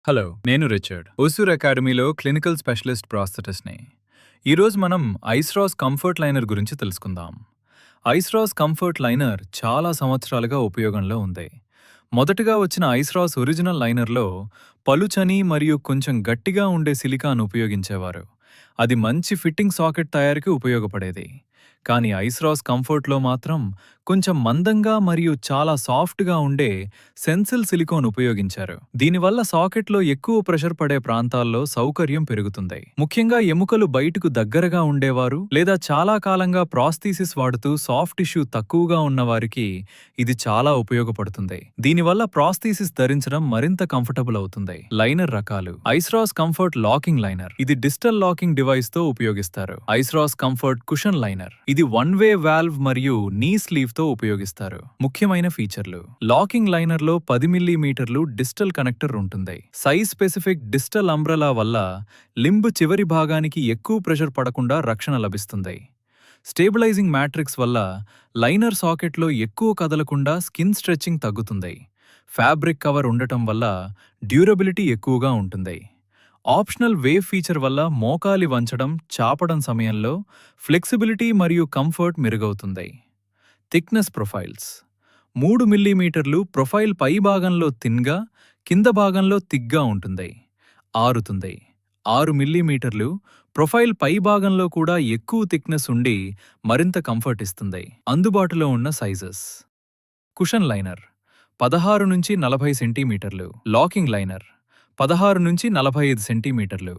Hello, నేను Richard. Hosur అకాడమీలో clinical specialist ప్రాస్థెటిస్ట్‌ని. ఈరోజు మనం ఐస్‌రాస్ కంఫర్ట్ లైనర్ గురించి తెలుసుకుందాం. ఐస్‌రాస్ కంఫర్ట్ లైనర్ చాలా సంవత్సరాలుగా ఉపయోగంలో ఉంది. మొదటగా వచ్చిన ఐస్‌రాస్ ఒరిజినల్ లైనర్‌లో పలుచని మరియు కొంచెం గట్టిగా ఉండే సిలికాన్ ఉపయోగించేవారు. అది మంచి ఫిట్టింగ్ సాకెట్ తయారీకి ఉపయోగపడేది. కానీ ఐస్‌రాస్ కంఫర్ట్‌లో మాత్రం కొంచెం మందంగా మరియు చాలా సాఫ్ట్‌గా ఉండే సెన్సిల్ సిలికాన్ ఉపయోగించారు. దీనివల్ల సాకెట్లో ఎక్కువ ప్రెషర్ పడే ప్రాంతాల్లో సౌకర్యం పెరుగుతుంది. ముఖ్యంగా ఎముకలు బయటకు దగ్గరగా ఉండేవారు లేదా చాలా కాలంగా ప్రాస్థీసిస్ వాడుతూ సాఫ్ట్ టిష్యూ తక్కువగా ఉన్నవారికి ఇది చాలా ఉపయోగపడుతుంది. దీనివల్ల ప్రాస్థీసిస్ ధరించడం మరింత కంఫర్టబుల్ అవుతుంది. లైనర్ రకాలు: ఐస్‌రాస్ కంఫర్ట్ లాకింగ్ లైనర్. ఇది డిజిటల్ లాకింగ్ డివైస్ తో ఉపయోగిస్తారు. ఐస్‌రాస్ కంఫర్ట్ కుషన్ లైనర్. ఇది వన్ వే వాల్వ్ మరియు నీ స్లీవ్ తో ఉపయోగిస్తారు. ముఖ్యమైన ఫీచర్లు: లాకింగ్ లైనర్ లో 10 మిల్లీమీటర్లు డిజిటల్ కనెక్టర్ ఉంటుంది. సైజ్ స్పెసిఫిక్ డిజిటల్ అంబ్రెలా వల్ల లింబ్ చివరి భాగానికి ఎక్కువ ప్రెషర్ పడకుండా రక్షణ లభిస్తుంది. స్టేబిలైజింగ్ మ్యాట్రిక్స్ వల్ల లైనర్ సాకెట్లో ఎక్కువ కదలకుండా స్కిన్ స్ట్రెచింగ్ తగ్గుతుంది. ఫ్యాబ్రిక్ కవర్ ఉండటం వల్ల డ్యూరబిలిటీ ఎక్కువగా ఉంటుంది. ఆప్షనల్ వేవ్ ఫీచర్ వల్ల మోకాలి వంచడం, చాపడం సమయంలో ఫ్లెక్సిబిలిటీ మరియు కంఫర్ట్ మెరుగవుతుంది. థిక్నెస్ ప్రొఫైల్స్: 3 మిల్లీమీటర్లు ప్రొఫైల్ పై భాగంలో థిన్గా, కింద భాగంలో థిక్గా ఉంటుంది. ఆరుతుంది. 6 మిల్లీమీటర్లు ప్రొఫైల్ పై భాగంలో కూడా ఎక్కువ థిక్నెస్ ఉండి మరింత కంఫర్ట్ ఇస్తుంది. అందుబాటులో ఉన్న సైజెస్: కుషన్ లైనర్ 16 నుంచి 40 సెంటీమీటర్లు, లాకింగ్ లైనర్ 16 నుంచి 45 సెంటీమీటర్లు.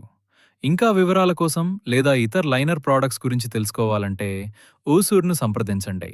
ఇంకా వివరాల కోసం లేదా ఇతర లైనర్ ప్రోడక్ట్స్ గురించి తెలుసుకోవాలంటే ఓసూర్ను సంప్రదించండి.